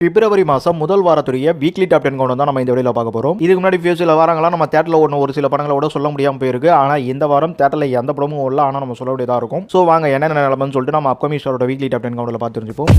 பிப்ரவரி மாதம் முதல் வாரத்துடைய weekly top 10 count தான் நம்ம இந்த வீடியோவில் பார்க்க போகிறோம். இதுக்கு முன்னாடி ஃபியூச்சரில் வாரங்களாம் நம்ம தேட்டரில் ஓடின ஒரு சில படங்களை கூட சொல்ல முடியாமல் போயிருக்கு. ஆனால் இந்த வாரம் தேட்டரில் எந்த படமும் ஓடல, ஆனால் நம்ம சொல்ல வேண்டியதாக இருக்கும். ஸோ வாங்க என்னென்ன நிலமன்னு சொல்லிட்டு நம்ம அப்கமிங் ஸ்டாரோட வீக்லி டாப் 10 கவுண்டில் பார்த்து தெரிஞ்சுப்போம்.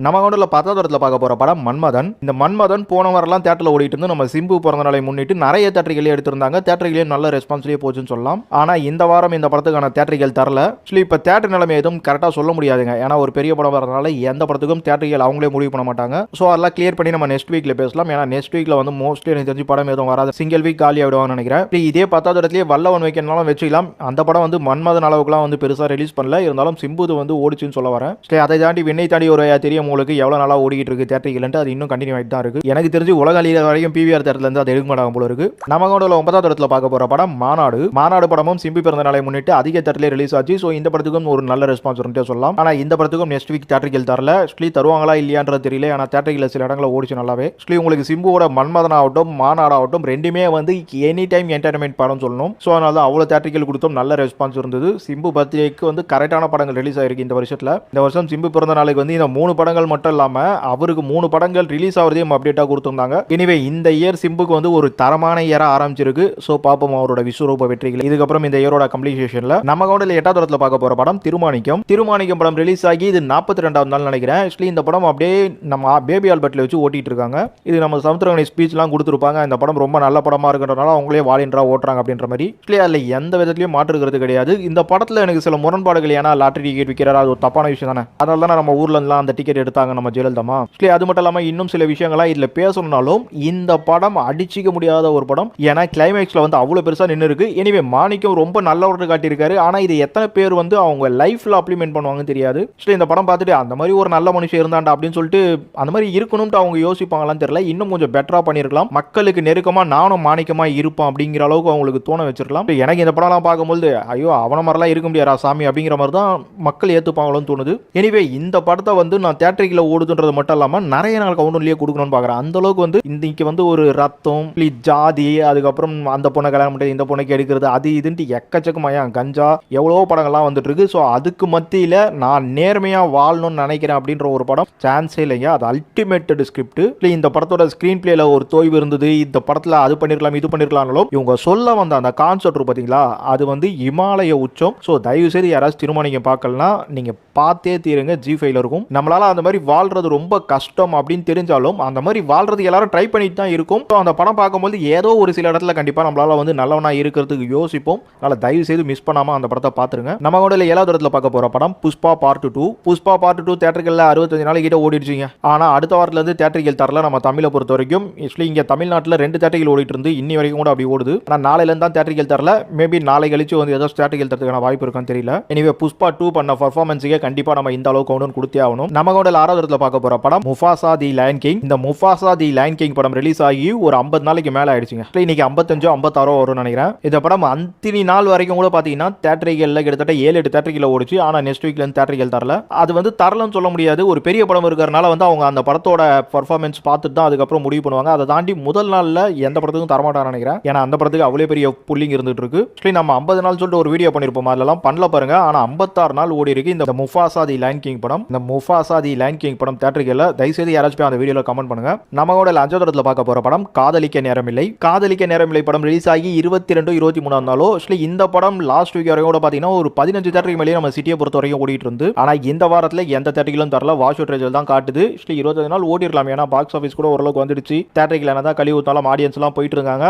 நம்ம கவுண்டில் 10வது இடத்துல பார்க்க போகிற படம் மன்மதன். இந்த மன்மதன் போன வாரம்லாம் தேட்டரில் ஓடிட்டு இருந்து நம்ம சிம்பு பிறந்த நாளை முன்னிட்டு நிறைய தேட்டரிகளே எடுத்திருந்தாங்க. தேட்டரிகளே நல்ல ரெஸ்பான்ஸ்லேயே போச்சுன்னு சொல்லலாம். ஆனால் இந்த வாரம் இந்த படத்துக்கான தேட்டரிகள் தரல. ஆக்சுவலி இப்போ தேட்டர் நிலைமை எதுவும் கரெக்டாக சொல்ல முடியாதுங்க. ஏன்னா ஒரு பெரிய படம் வரதுனால எந்த படத்துக்கும் தேட்டரிகள் அவங்களே முடிவு பண்ண மாட்டாங்க. ஸோ அதெல்லாம் கிளியர் பண்ணி நம்ம நெக்ஸ்ட் வீக்கில் பேசலாம். ஏன்னா நெக்ஸ்ட் வீக்கில் வந்து மோஸ்ட்லி எனக்கு தெரிஞ்சு படம் எதுவும் வராது. சிங்கிள் வீக் காலி ஆகிடுவாங்கன்னு நினைக்கிறேன். இதே 10வது இடத்துலேயே வல்லவன் வைக்கனாலும் வச்சுக்கலாம். அந்த படம் வந்து மன்மதன் அளவுக்குலாம் வந்து பெருசாக ரிலீஸ் பண்ணல. இருந்தாலும் சிம்புது வந்து ஓடிச்சுன்னு சொல்ல வரேன். அதை தாண்டி விண்ணை தாண்டி ஒரு தெரியும் உங்களுக்கு எவ்வளோ நாளாக ஓடிக்கிட்டு இருக்கு தேட்டரிகள், அது இன்னும் கண்டினியூ ஆகிட்டு தான் இருக்கு. எனக்கு தெரிஞ்சு உலக அழியிற வரைக்கும் பிவிஆர் தேட்டர்ல இருந்து அது எடுக்க மாட்டாங்க போல இருக்கு. நம்ம கவுண்டில் 9வது இடத்துல பார்க்க போற படம் மாநாடு படமும் சிம்பு பிறந்த நாளை முன்னிட்டு அதிக தேட்டரில் ரிலீஸ் ஆச்சு. ஸோ இந்த படத்துக்கும் ஒரு நல்ல ரெஸ்பான்ஸ் சொல்லலாம். ஆனால் இந்த படத்துக்கும் நெக்ஸ்ட் வீக் தேட்டரிகள் தரல. ஆக்சுவலி தருவாங்களா இல்லையான்றது தெரியல. ஆனால் தேட்டரிகள் சில இடங்களில் ஓடிச்சு நல்லாவே. ஆக்சுவலி உங்களுக்கு சிம்புவோட மன்மதன் ஆகட்டும் மாநாடு ஆகட்டும் ரெண்டுமே வந்து எனி டைம் என்டர்டைன்மெண்ட் படம் சொல்லணும். ஸோ அதனால அவ்வளோ தேட்டரிகள் கொடுத்தோம், நல்ல ரெஸ்பான்ஸ் இருந்தது. சிம்பு பர்த்டேக்கு வந்து கரெக்டான படங்கள் ரிலீஸ் ஆயிருக்கு இந்த வருஷத்தில். இந்த வருஷம் சிம்பு பிறந்த நாளுக்கு வந்து இந்த 3 படங்கள் மட்டும் இல்லாமல் அவருக்கு 3 படங்கள் ரிலீஸ் ஆகிறதையும் அப்டேட்டாக கொடுத்துருந்தாங்க. எனவே இந்த இயர் சிம்புக்கு வந்து ஒரு தரமான இயரா ஆரம்பிச்சிருக்கு. ஸோ பார்ப்போம் அவரோட விஸ்வரூப வெற்றிகள். இதுக்கப்புறம் இந்த இயரோட கம்ப்ளீஷனில் நம்ம கவுண்டில் 8வது இடத்துல பார்க்க போற படம் திருமாணிக்கம் படம் ரிலீஸ் ஆகி இது 42வது நாள் நினைக்கிறேன். ஆக்சுவலி இந்த படம் அப்படியே நம்ம பேபி ஆல்பர்ட்ல வச்சு ஓட்டிட்டு இருக்காங்க. இது நம்ம சமுத்திரகனி ஸ்பீச்லாம் கொடுத்துருப்பாங்க. இந்த படம் ரொம்ப நல்ல படமா இருக்கிறதுனால அவங்களே வாலின்றா ஓட்டுறாங்க அப்படின்ற மாதிரி. அதில் எந்த விதத்திலையும் மாற்றுகிறது கிடையாது. இந்த படத்தில் எனக்கு சில முரண்பாடுகள், ஏன்னா லாட்டரி டிக்கெட் விற்கிறாரு, அது ஒரு தப்பான விஷயம் தானே. அதனால தான் நம்ம ஊர்ல இருந்துலாம் அந்த டிக்கெட் எடுத்தாங்க நம்ம ஜெயலலிதா. அது மட்டும் இல்லாமல் இன்னும் சில விஷயங்கள்லாம் இதில் பேசணும்னாலும் இந்த படம் அடிச்சிக்க முடியாத ஒரு படம். ஏன்னா கிளைமேக்ஸில் வந்து அவ்வளோ பெருசாக நின்று இருக்கு. எனிவே மாணிக்கம் ரொம்ப நல்லவர்கள் காட்டியிருக்காரு. ஆனால் இது எத்தனை பேர் வந்து அவங்க லைஃப்பில் அப்ளிமெண்ட் பண்ணுவாங்கன்னு தெரியாது. இந்த படம் பார்த்துட்டு அந்த மாதிரி ஒரு நல்ல மனுஷன் இருந்தாண்டா அப்படின்னு சொல்லிட்டு அந்த மாதிரி இருக்கணும்ட்டு அவங்க யோசிப்பாங்களான்னு தெரியல. இன்னும் கொஞ்சம் பெட்டராக பண்ணியிருக்கலாம். மக்களுக்கு நெருக்கமாக நானும் மாணிக்கமாக இருப்போம் அப்படிங்கிற அளவுக்கு அவங்களுக்கு தோண வச்சிருக்கலாம். எனக்கு இந்த படம்லாம் பார்க்கும்போது ஐயோ அவன மாதிரிலாம் இருக்க முடியாதா சாமி அப்படிங்கிற மாதிரி தான் மக்கள் ஏற்றுப்பாங்களோன்னு தோணுது. எனிவே இந்த படத்தை வந்து நான் தேட்டரிக்கில் ஓடுதுன்றது மட்டும் இல்லாமல் நிறைய நாள் கவுண்டர்லேயே கொடுக்கணும்னு பார்க்குறேன். அந்த அளவுக்கு வந்து இன்னைக்கு வந்து ஒரு ரத்தம் ஜாதி, அதுக்கப்புறம் அந்த பொண்ணை கல்யாணம் பண்ணி இந்த பொண்ணுக்கு எடுக்கிறது, அது இதுன்ட்டு எக்கச்சக்கமாயா கஞ்சா எவ்வளவோ படங்கள்லாம் வந்துட்டு இருக்கு. ஸோ அதுக்கு மத்தியில் நான் நேர்மையாக வாழணும்னு நினைக்கிறேன் அப்படின்ற ஒரு படம் சான்ஸே இல்லைங்க. அது அல்டிமேட்டட் ஸ்கிரிப்ட். இந்த படத்தோட ஸ்கிரீன் பிளேல ஒரு தோய்வு இருந்தது. இந்த படத்தில் அது பண்ணிருக்கலாம் இது பண்ணிருக்கலாம்னாலும் இவங்க சொல்ல வந்த அந்த கான்செப்ட் பார்த்தீங்களா, அது வந்து இமாலய உச்சம். ஸோ தயவு செய்து யாராச்சும் திருமணிக்கம் பார்க்கலனா நீங்க பார்த்தே தீருங்க. G5 இருக்கும். நம்மளால அந்த மாதிரி வாழ்றது ரொம்ப கஷ்டம் அப்படின்னு தெரிஞ்சாலும் அந்த மாதிரி வாழ்றது எல்லாரும் ட்ரை பண்ணிட்டு தான் இருக்கும். அந்த படம் பார்க்கும்போது ஏதோ ஒரு சில இடத்துல கண்டிப்பா நம்மளால வந்து நல்லவனா இருக்கிறதுக்கு யோசிப்போம். அதனால தயவு செய்து மிஸ் பண்ணாம அந்த படத்தை பார்த்துருங்க. நம்ம கூட 7வது இடத்துல பார்க்க போற படம் புஷ்பா பார்ட் 2 தேட்டர்கள்ல 65 நாள் கிட்ட ஓடிடுச்சுங்க. ஆனா அடுத்த வாரத்துல இருந்து தேட்டர்கள் தரல. நம்ம தமிழை பொறுத்த வரைக்கும் இங்க தமிழ்நாட்டில் 2 தேட்டர்கள் ஓடிட்டு இருந்து இன்னி வரைக்கும் கூட அப்படி ஓடுது. ஆனா நாளையில இருந்து தான் தேட்டர்கள் தரல. மேபி நாளை கழிச்சு வந்து ஏதோ தேட்டர்கள் தரதுக்கான வாய்ப்பு இருக்கான்னு தெரியல. எனிவே புஷ்பா 2 பண்ண பர்ஃபார்மன்ஸுக்கு கண்டிப்பா நம்ம இந்த அளவுக்கு கவுண்ட் கொடுத்தே ஆகணும். நம்ம கூட 6வது இடத்துல பார்க்க போற படம் முஃபாசா தி லயன் கிங். இந்த முஃபாசா தி லயன் கிங் படம் ரிலீஸ் ஆகி ஒரு 50 நாளைக்கு மேல ஆயிடுச்சுங்க. இன்னைக்கு 55 56 வரும்னு நினைக்கிறேன். இந்த படம் அந்தினி நாள் வரைக்கும் கூட பாத்தீங்கன்னா தேட்டரிகள்ல கிட்டத்தட்ட 7-8 தேட்டரிகள்ல ஓடிச்சு. ஆனா நெக்ஸ்ட் வீக்ல இருந்து தேட்டரிகள் தரல. அது வந்து தரலன்னு சொல்ல முடியாது. ஒரு பெரிய படம் இருக்கிறதுனால வந்து அவங்க அந்த படத்தோட பர்ஃபார்மன்ஸ் பார்த்துட்டு தான் அதுக்கப்புறம் முடிவு பண்ணுவாங்க. அதை தாண்டி முதல் நாள்ல எந்த படத்துக்கும் தரமாட்டான்னு நினைக்கிறேன். ஏன்னா அந்த படத்துக்கு அவ்வளவு பெரிய புல்லிங் இருந்துட்டு இருக்கு. நம்ம 50 நாள் சொல்லிட்டு ஒரு வீடியோ பண்ணிருப்போம், அதெல்லாம் பண்ணல பாருங்க. ஆனா 56 நாள் ஓடி இருக்கு இந்த முஃபாசா தி லயன் கிங் படம். இந்த முஃபாசா தி லயன் கிங் படம் தேட்டரிகள்ல தயவுசெய்து யாராச்சும் அந்த வீடியோல கமெண்ட் பண்ணுங்க. நம்ம கூட 5வது இடத்துல பார்க்க போற படம் காதலிக்க நேரமில்லை படம் ரிலீஸ் ஆகி 22-23 நாளோ. இந்த படம் லாஸ்ட் வீக் வரைக்கும் கூட பாத்தீங்கன்னா ஒரு 15 தேட்டருக்கு மேலே நம்ம சிட்டியை பொறுத்த வரைக்கும் ஓடிட்டு இருந்து. ஆனா இந்த வாரத்துல எந்த தேட்டரிலும் தரல. வாஷ் அவுட் ரேஜல் தான் காட்டுது. 25 நாள் ஓடிரலாம். ஏன்னா பாக்ஸ் ஆஃபீஸ் கூட ஓரளவுக்கு வந்துடுச்சு. தேட்டரிகள் என்னதான் கழிவு ஊத்தாலும் ஆடியன்ஸ் எல்லாம் போயிட்டு இருக்காங்க.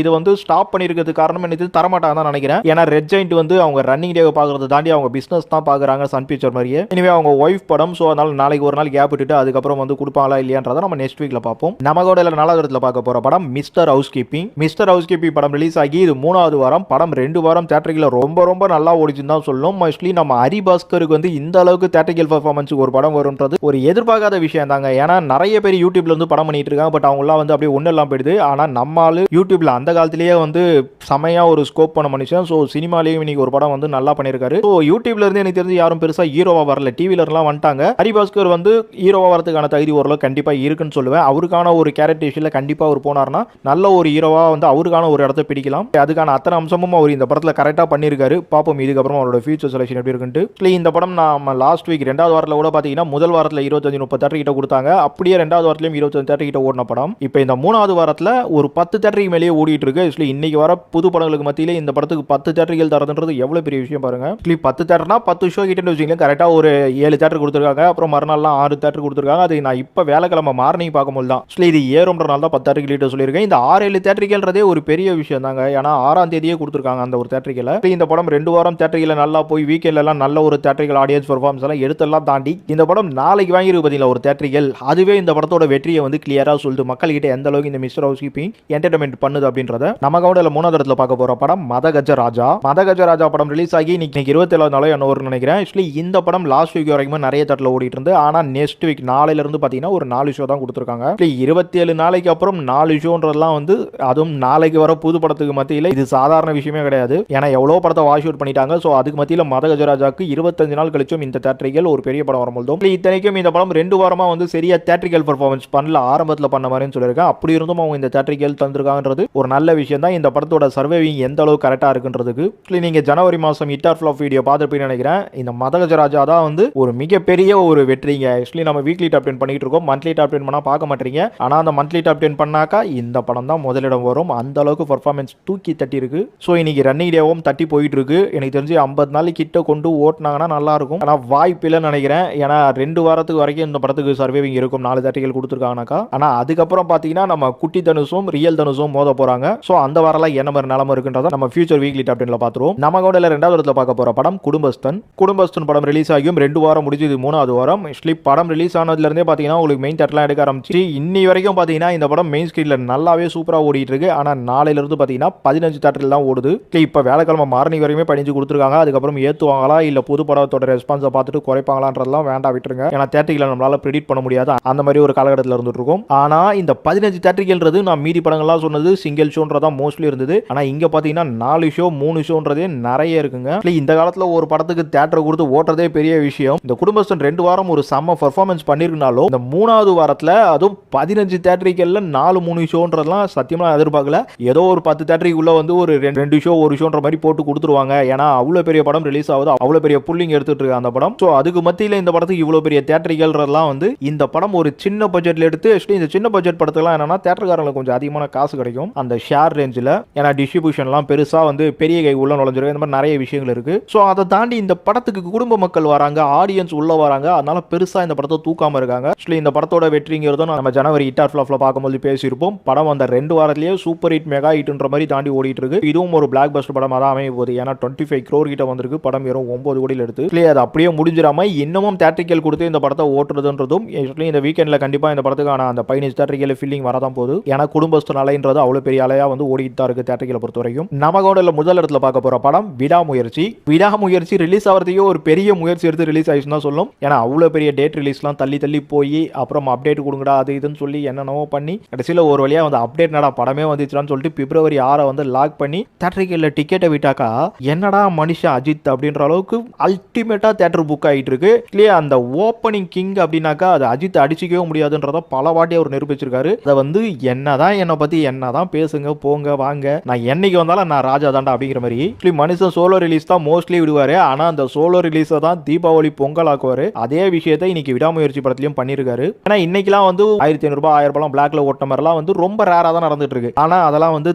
இது வந்து ஸ்டாப் பண்ணிருக்கிறது காரணம் என்ன தரமாட்டாங்க தான் நினைக்கிறேன். ஏன்னா ரெட் ஜெயிண்ட் வந்து அவங்க ரன்னிங் டே பாக்குறத தாண்டி அவங்க பிசினஸ் தான் பாக்குறாங்க சன் பிக்சர் மாதிரியே. இனிமே அவங்க ஒய்ஃப் படம். ஸோ அதனால நாளைக்கு ஒரு நாள் கேப் விட்டுட்டு அதுக்கப்புறம் வந்து கொடுப்பாங்களா இல்லையான்றதை நம்ம நெக்ஸ்ட் வீக்ல பார்ப்போம். நம்ம கூட 4வது இடத்துல பார்க்க போற படம் மிஸ்டர் ஹவுஸ் கீப்பிங் படம் ரிலீஸ் ஆகி இது 3வது வாரம். படம் 2 வாரம் தேட்டரில் ரொம்ப நல்லா ஓடிச்சுன்னு தான் சொல்லணும். மோஸ்ட்லி நம்ம ஹரிபாஸ்கருக்கு வந்து இந்த அளவுக்கு தேட்டரிக்கல் பெர்ஃபார்மன்ஸுக்கு ஒரு படம் வரும்ன்றது ஒரு எதிர்பார்க்காத விஷயம் தாங்க. ஏன்னா நிறைய பேர் யூடியூப்ல இருந்து படம் பண்ணிட்டு இருக்காங்க. பட் அவங்க எல்லாம் வந்து அப்படியே ஒன்னும் எல்லாம் போயிடுது. ஆனா நம்மால யூடியூப்ல அந்த காலத்திலேயே வந்து செமையா ஒரு ஸ்கோப் பண்ண மனுஷன். ஸோ சினிமாலேயும் இன்னைக்கு ஒரு படம் வந்து நல்லா பண்ணியிருக்காரு. ஸோ யூடியூப்ல இருந்து எனக்கு தெரிஞ்சு யாரும் பெருசா ஹீரோவா வரல, டிவிலர்லாம் வந்துட்டாங்க. ஹரிபாஸ்கர் வந்து ஹீரோவா வரதுக்கான தகுதி ஓரளவு கண்டிப்பா இருக்குன்னு சொல்லுவேன். அவருக்கான ஒரு கேரக்டரைசேஷன்ல கண்டிப்பா அவர் போனார்னா நல்ல ஒரு ஹீரோவா வந்து அவருக்கான ஒரு இடத்தை பிடிக்கலாம். அதுக்கான அத்தனை அம்சமும் அவர் இந்த படத்துல கரெக்டா பண்ணிருக்காரு. பாப்போம் இதுக்கப்புறம் அவரோட ஃபியூச்சர் செலக்ஷன் எப்படி இருக்குன்னு. இந்த படம் நம்ம லாஸ்ட் வீக் 2வது வாரத்துல கூட பாத்தீங்கன்னா முதல் வாரத்துல 25-30 தேட்டர் கிட்ட கொடுத்தாங்க. அப்படியே 2வது வாரத்திலயும் 25 தேட்டர் கிட்ட ஓடின படம் இப்போ இந்த 3வது வாரத்துல ஒரு 10 தேட்டருக்கு மேலேயே ஓடிட்டு இருக்கு. ஆக்சுவலி இன்னைக்கு வர புது படங்களுக்கு மத்தியில இந்த படத்துக்கு 10 தேட்டர்கள் தரதுன்றது எவ்வளவு பெரிய விஷயம் பாருங்க. ஆக்சுவலி 10 தேட்டர்னா 10 ஷோ கிட்ட வச்சுக்கலாம். கரெக்டா ஒரு 7 தேட்டர் கொடுத்துருக்காங்க. அப்புறம் மறுநாள்லாம் 6 தேட்டர் கொடுத்துருக்காங்க. அது நான் இப்ப வேலைக்கிழமை மார்னிங் பார்க்கும்போது தான் ஆக்சுவலி இது ஏறும்ன்றனால தான் 10 தேட்டருக்கு கிட்ட சொல்லியிருக்கேன். இந்த 6-7 தேட்டர்கள்ன்றதே ஒரு பெரிய விஷயம் தாங்க. ஏன்னா 6ஆம் தேதியே கொடுத்துருக்காங்க அந்த ஒரு தேட்டரிக்கல. இந்த படம் 2 வாரம் தேட்டரிக்கல நல்லா போய் வீக்கெண்ட்ல எல்லாம் நல்ல ஒரு தேட்டரிக்கல் ஆடியன்ஸ் பெர்ஃபார்மன்ஸ் எல்லாம் எடுத்தெல்லாம் தாண்டி இந்த படம் நாளைக்கு வாங்கிருக்கு பார்த்தீங்களா ஒரு தேட்டரிக்கல், அதுவே இந்த படத்தோட வெற்றியை வந்து கிளியரா சொல்லுது. மக்கள் கிட்ட எந்த அளவுக்கு இந்த மிஸ்டர் ஹவுஸ் கீப்பிங் என்டர்டைன்மெண்ட் பண்ணுது அப்படின்றத நம்ம கவுண்டல 3வது இடத்துல பார்க்க போற படம் மதகஜராஜா. மதகஜராஜா படம் ரிலீஸ் ஆகி இன்னைக்கு 27 நாளோ என்ன ஒரு நினைக்கிறேன். ஆக்சுவலி இந்த படம் லாஸ்ட் வீக் வரைக்கும் நிறைய தேட்டர்ல ஓடிட்டு இருந்து, ஆனா நெக்ஸ்ட் வீக் நாளையில இருந்து பாத்தீங்கன்னா ஒரு 4 ஷோ தான் கொடுத்துருக்காங்க. 27 நாளைக்கு அப்புறம் 4 ஷோன்றதெல்லாம் வந்து அதுவும் நாளைக்கு வர புது படத்துக்கு மத்தியில இது சாதாரண விஷயமே கிடையாது. ஏன்னா எவ்வளவு படத்தை வாஷ் அவுட் பண்ணிட்டாங்க. சோ அதுக்கு மத்தியில மதகஜராஜாக்கு 25 நாள் கழிச்சும் இந்த தேட்டரிக்கல் ஒரு பெரிய படம் வரும்போதும் இத்தனைக்கும் இந்த படம் 2 வாரமா வந்து சரியா தேட்டரிக்கல் பெர்ஃபார்மன்ஸ் பண்ணல, ஆரம்பத்துல பண்ண மாதிரின்னு சொல்லியிருக்கேன். அப்படி இருந்தும் அவங்க இந்த தேட்டரிக்கல் தந்திருக்காங்கன்றது ஒரு நல்ல விஷயம் தான். இந்த படத்தோட சர்வைவிங் எந்த அளவுக்கு கரெக்டா இருக்குன்றதுக்கு நீங்க ஜனவரி மாசம் ஹிட் ஆர் ஃப்ளாப் வீடியோ பார்த்துப்பீங்கன்னு நினைக்கிறேன். இந்த மதகஜராஜா தான் வந்து ஒரு மிகப்பெரிய ஒரு வெற்றிங்க. ஆக்சுவலி நம்ம வீக்லி டாப் 10 பண்ணிட்டு இருக்கோம். மந்த்லி டாப் 10 பண்ணா பார்க்க மாட்டீங்க. ஆனா அந்த மந்த்லி டாப் 10 பண்ணாக்கா இந்த படம் தான் முதலிடம் வரும். அந்த அளவுக்கு பெர்ஃபார்மன்ஸ் தூக்கி தட்டி இருக்கு. ஸோ இன்னைக்கு ரன்னிங் டேவும் தட்டி போயிட்டு இருக்கு. எனக்கு தெரிஞ்சு 50 நாள் கிட்ட கொண்டு ஓட்டினாங்கன்னா நல்லா இருக்கும். ஆனா வாய்ப்பு இல்லைன்னு நினைக்கிறேன். ஏன்னா 2 வாரத்துக்கு வரைக்கும் இந்த படத்துக்கு சர்வைவிங் இருக்கும். 4 தேட்டர்கள் கொடுத்துருக்காங்கனாக்கா. ஆனா அதுக்கப்புறம் பாத்தீங்கன்னா நம்ம குட்டி தனுஷும் ரியல் தனுஷும் மோத போறாங்க. ஸோ அந்த வாரம்லாம் என்ன மாதிரி நிலைமை இருக்குன்றத நம்ம ஃபியூச்சர் வீக்லி டாப் 10ல பார்த்துருவோம். நம்ம கூட 2வது இடத்துல பார்க்க போற படம் குடும்பஸ்தன். குடும்பஸ்தன் படம் ரிலீஸ் ஆகியும் 2 வாரம் முடிஞ்சு, இது 3வது வாரம். ஆக்சுவலி படம் ரிலீஸ் ஆனதுல இருந்தே பாத்தீங்கன்னா உங்களுக்கு மெயின் தேட்டர்லாம் எடுக்க ஆரம்பிச்சு இன்னி வரைக்கும் பாத்தீங்கன்னா இந்த படம் மெயின் ஸ்கிரீன்ல நல்லாவே சூப்பரா ஓடிட்டு இருக்கு. ஆனா நாளையில இருந்து பாத்தீங்கன்னா 15 தேட்டர்கள் தான் ஓடுது. இப்ப வேலைக்கிழமை மார்னிங் வரைக்குமே 15 கொடுத்துருக்காங்க. அதுக்கப்புறம் ஏத்துவாங்களா இல்ல புது படத்தோட ரெஸ்பான்ஸை பார்த்துட்டு குறைப்பாங்களான்றதெல்லாம் வேண்டாம் விட்டுருங்க. ஏன்னா தேட்டரிக்கல நம்மளால ப்ரெடிக்ட் பண்ண முடியாது. அந்த மாதிரி ஒரு காலகட்டத்தில் இருந்துட்டு இருக்கும். ஆனா இந்த 15 தேட்டரிக்கல்ன்றது நான் மீதி படங்கள்லாம் சொன்னது சிங்கிள் ஷோன்றதா மோஸ்ட்லி இருந்தது. ஆனா இங்க பாத்தீங்கன்னா 4 ஷோ 3 ஷோன்றதே நிறைய இருக்குங்க. இந்த காலத்துல ஒரு படத்துக்கு தேட்டர் கொடுத்து ஓட்டுறதே பெரிய விஷயம். இந்த குடும்பஸ்தன் 2 வாரம் ஒரு செம்ம பெர்ஃபார்மன்ஸ் பண்ணிருக்கனாலும் இந்த 3வது வாரத்துல அதுவும் 15 தேட்டரிக்கல்ல 4-3 ஷோன்றதெல்லாம் சத்தியமா எதிர்பார்க்கல. ஏதோ ஒரு 10 தேட்டரிக்குள்ள வந்து ஒரு 2 ஷோ 1 ஷோன்ற மாதிரி போட்டு கொடுத்துருவாங்க. ஏன்னா அவ்வளவு பெரிய படம் ரிலீஸ் ஆகுது, அவ்வளவு பெரிய புல்லிங் எடுத்துட்டு இருக்கு அந்த படம். சோ அதுக்கு மத்தியில இந்த படத்துக்கு இவ்வளவு பெரிய தேட்டரிக்கல்றதெல்லாம் வந்து இந்த படம் ஒரு சின்ன பட்ஜெட்ல எடுத்து இந்த சின்ன பட்ஜெட் படத்துலாம் என்னன்னா தேட்டர்காரங்களுக்கு கொஞ்சம் அதிகமான காசு கிடைக்கும் அந்த ஷேர் ரேஞ்சில். ஏன்னா டிஸ்ட்ரிபியூஷன்லாம் பெருசா வந்து பெரிய கை உள்ள நுழைஞ்சிருக்கு. இந்த மாதிரி நிறைய விஷயங்கள் இருக்கு. ஸோ அதை தாண்டி இந்த படத்துக்கு குடும்ப மக்கள் வராங்க, ஆடியன்ஸ் உள்ள வராங்க. அதனால பெருசா இந்த படத்தை தூக்காம இருக்காங்க. இந்த படத்தோட வெற்றிங்கிறதும் நம்ம ஜனவரி ஹிட் ஆர் ஃப்ளாப்ல பார்க்கும்போது பேசியிருப்போம். படம் அந்த 2 வாரத்திலேயே சூப்பர் ஹிட் மெகா ஹிட்ன்ற மாதிரி தாண்டி ஓடிட்டு இருக்கு. இதுவும் ஒரு பிளாக் பஸ்டர் படமா தான் அமைய போகுது. ஏன்னா 25 crore கிட்ட வந்திருக்கு. படம் வெறும் 9 கோடியில் எடுத்து அது அப்படியே முடிஞ்சிடாம இன்னமும் தேட்டரிக்கல் கொடுத்து இந்த படத்தை ஓட்டுறதுன்றதும் இந்த வீக்கெண்ட்ல கண்டிப்பா இந்த படத்துக்கான அந்த 15 தேட்டரிக்கல் ஃபீலிங் வரதான் போகுது. ஏன்னா குடும்பஸ்தன் அலைன்றது அவ்வளவு பெரிய அலையா வந்து ஓடிட்டு தான் இருக்கு தேட்டரிக்கலை பொறுத்த வரைக்கும். நம்ம கூட முதல் இடத்துல பார்க்க போற படம் விடாமுயற்சி. விடாமுயற்சி ரிலீஸ் ஆகிறதுக்கே ஒரு பெரிய முயற்சி எடுத்து ரிலீஸ் ஆயிடுச்சுன்னு தான் சொல்லும். ஏன்னா அவ்வளவு பெரிய டேட் ரிலீஸ்லாம் தள்ளி தள்ளி போய் அப்புறம் அப்டேட் கொடுங்கடா அது இதுன்னு சொல்லி என்னென்னவோ பண்ணி கடைசியில் ஒரு வழியா வந்து அப்டேட் நடா படமே வந்துச்சுன்னு சொல்லிட்டு பிப்ரவரி 6 வந்து லாக் பண்ணி தேட்டரிக்கல்ல டிக்கெட்டை விட்டாக்கா என்னடா மனுஷன் அஜித் அப்படின்ற அளவுக்கு அல்டிமேட்டா தேட்டர் புக் ஆகிட்டு இருக்கு. இல்லையா அந்த ஓப்பனிங் கிங் அப்படின்னாக்கா அது அஜித் அடிச்சிக்கவே முடியாதுன்றத பல வாட்டி அவர் நிரூபிச்சிருக்காரு. அதை வந்து என்னதான் என்னை பத்தி என்னதான் பேசுங்க போங்க வாங்க, நான் என்னைக்கு வந்தாலும் நான் ராஜா தாண்டா அப்படிங்கிற மாதிரி மனுஷன் சோலோ ரிலீஸ் தான் மோஸ்ட்லி விடுவாரு. ஆனா அந்த சோலோ ரிலீஸை தான் தீபாவளி பொங்கல் ஆக்குவாரு. அதே விஷயத்தை இன்னைக்கு விடாமுயற்சி படத்திலையும் பண்ணிருக்காரு. ஏன்னா இன்னைக்கெல்லாம் வந்து 1500 ரூபாய் 1000 ரூபாய் பிளாக்ல ஓட்ட மாதிரிலாம் வந்து ரொம்ப ரேரா தான் நடந்துட்டு இருக்கு. ஆனா அதெல்லாம் வந்து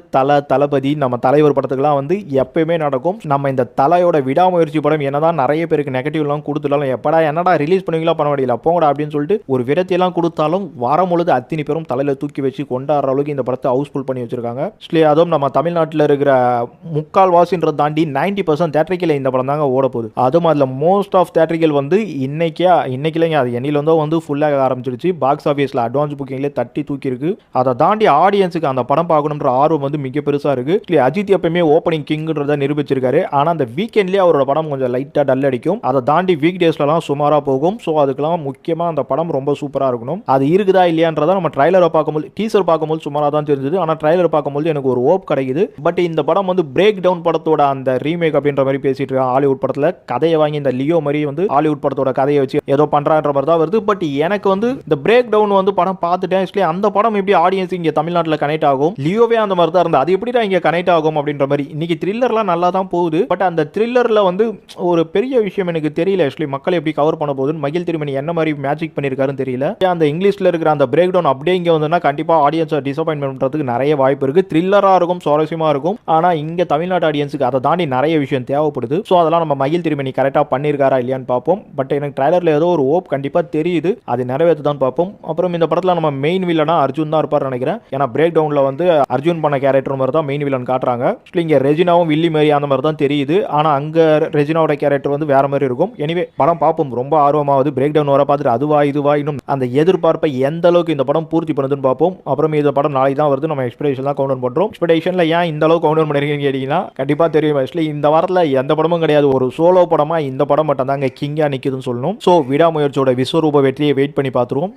தளபதி நம்ம தலைவர் படத்துக்குலாம் வந்து எப்பயுமே நடக்கும். நம்ம இந்த தலையோட விடாமுயற்சி படம் என்னதான் நிறைய பேருக்கு நெகட்டிவ் எல்லாம் கொடுத்துட்டாலும் எப்படா என்னடா ரிலீஸ் பண்ணுவீங்களா பண்ண முடியல போங்கடா அப்படின்னு சொல்லிட்டு ஒரு விரத்தி எல்லாம் கொடுத்தாலும் வரும் பொழுது அத்தனை பேரும் தலையில தூக்கி வச்சு கொண்டாடுற அளவுக்கு இந்த படத்தை ஹவுஸ்ஃபுல் பண்ணி வச்சிருக்காங்க. அதுவும் நம்ம தமிழ்நாட்டில் இருக்கிற முக்கால் வாசின்றதை தாண்டி 90% தேட்டரிக்கல் இந்த படம் தாங்க ஓட போகுது. அதுவும் அதுல மோஸ்ட் ஆஃப் தேட்டரிக்கல் வந்து இன்னைக்குலங்க அது எண்ணில வந்து ஃபுல்லாக ஆரம்பிச்சிருச்சு. பாக்ஸ் ஆஃபீஸ்ல அட்வான்ஸ் புக்கிங்ல தட்டி தூக்கி இருக்கு. அதை தாண்டி ஆடியன்ஸுக்கு அந்த படம் பார்க்கணுன்ற ஆர்வம் வந்து மிக பெருசா இருக்கு. அஜித் எப்பவுமே ஓப்பனிங் கிங்ன்றத நிரூபிச்சிருக்காரு. ஆனா அந்த வீக்கெண்ட்லயே அவரோட படம் கொஞ்சம் லைட்டா டல் அடிக்கும். அதை தாண்டி வீக் டேஸ்லாம் சுமாரா போகும். ஸோ அதுக்கெல்லாம் முக்கியமா அந்த படம் ரொம்ப சூப்பரா இருக்கணும். அது இருக்குதா இல்லையான்றத நம்ம ட்ரைலரை பார்க்கும்போது டீசர் பார்க்கும்போது சுமாரா தான் தெரிஞ்சது. ஆனா ட்ரைலர் பார்க்கும்போது எனக்கு ஒரு ஹோப் கிடைக்குது. பட் இந்த படம் வந்து பிரேக் டவுன் படத்தோட அந்த ரீமேக் அப்படின்ற மாதிரி பேசிட்டு இருக்காங்க. ஹாலிவுட் படத்துல கதையை வாங்கி இந்த லியோ மாதிரி வந்து ஹாலிவுட் படத்தோட கதையை வச்சு ஏதோ பண்றான்ற மாதிரி தான் வருது. பட் எனக்கு வந்து இந்த பிரேக் டவுன் வந்து படம் பார்த்துட்டேன். ஆக்சுவலி அந்த படம் எப்படி ஆடியன்ஸ் இங்க தமிழ்நாட்டில் கனெக்ட் ஆகும், லியோவே அந்த மாதிரி தான் இருந்தது, அது எப்படி தான் இங்க கனெக்ட் ஆகும் அப்படின்ற மாதிரி. இன்னைக்கு த்ரில்லர்லாம் நல்லா தான் போகுது. பட் அந்த த்ரில்லர்ல வந்து ஒரு பெரிய விஷயம் எனக்கு தெரியல. ஆக்சுவலி மக்கள் எப்படி கவர் பண்ண போகுதுன்னு மகிழ் திருமணி என்ன மாதிரி மேஜிக் பண்ணிருக்காருன்னு தெரியல. அந்த இங்கிலீஷ்ல இருக்கிற அந்த பிரேக் டவுன் அப்படியே இங்க வந்தா கண்டிப்பா ஆடியன்ஸை டிசப்பாயின்மெண்ட் பண்றதுக்கு நிறைய வாய்ப்பு இருக்கு. த்ரில்லரா இருக்கும், சுவாரஸ்யமா இருக்கும். ஆனா இங்க தமிழ்நாட்டு ஆடியன்ஸுக்கு அதை தாண்டி நிறைய விஷயம் தேவைப்படுது. ஸோ அதெல்லாம் நம்ம மகிழ் திருமணி கரெக்டா பண்ணியிருக்காரா இல்லையான்னு பார்ப்போம். பட் எனக்கு ட்ரைலர்ல ஏதோ ஒரு ஹோப் கண்டிப்பா தெரியுது, அது நிறைவேற்று தான் பார்ப்போம். அப்புறம் இந்த படத்துல நம்ம மெயின் வில்லனா அர்ஜுன் தான் இருப்பார் நினைக்கிறேன். ஏன்னா பிரேக் டவுன்ல வந்து அர்ஜுன் பண்ண கேரக்டர் மாதிரி தான் மெயின் வில்லன் காட்டுறாங்க. இங்க ரெஜினாவும் வில்லி மாதிரி அந்த மாதிரி தான் தெரியுது. ஆனா அங்க ரெஜினாவோட கேரக்டர் வந்து வேற மாதிரி இருக்கும். எனிவே படம் பார்ப்போம். ரொம்ப ஆர்வமாவது பிரேக் டவுன் வர பார்த்துட்டு அதுவா இதுவா இன்னும் அந்த எதிர்பார்ப்பை எந்த அளவுக்கு இந்த படம் பூர்த்தி பண்ணுதுன்னு பார்ப்போம். அப்புறம் இந்த படம் நாளைக்கு தான் வருது. நம்ம எக்ஸ்பெக்டேஷன் தான் கவுண்ட் பண்றோம். எக்ஸ்பெக்டேஷன்ல ஏன் இந்த அளவுக்கு கவுண்ட் பண்ணிருக்கீங்கன்னு கேட்டீங்கன்னா கண்டிப்பா தெரியும். ஆக்சுவலி இந்த வாரத்தில் எந்த படமும் கிடையாது, ஒரு சோலோ படமா இந்த படம் மட்டும் தாங்க கிங்கா நிக்குதுன்னு சொல்லணும். ஸோ விடாமுயற்சியோட விஸ்வரூப வெற்றியை வெயிட் பண்ணி பார்த்துருவோம்.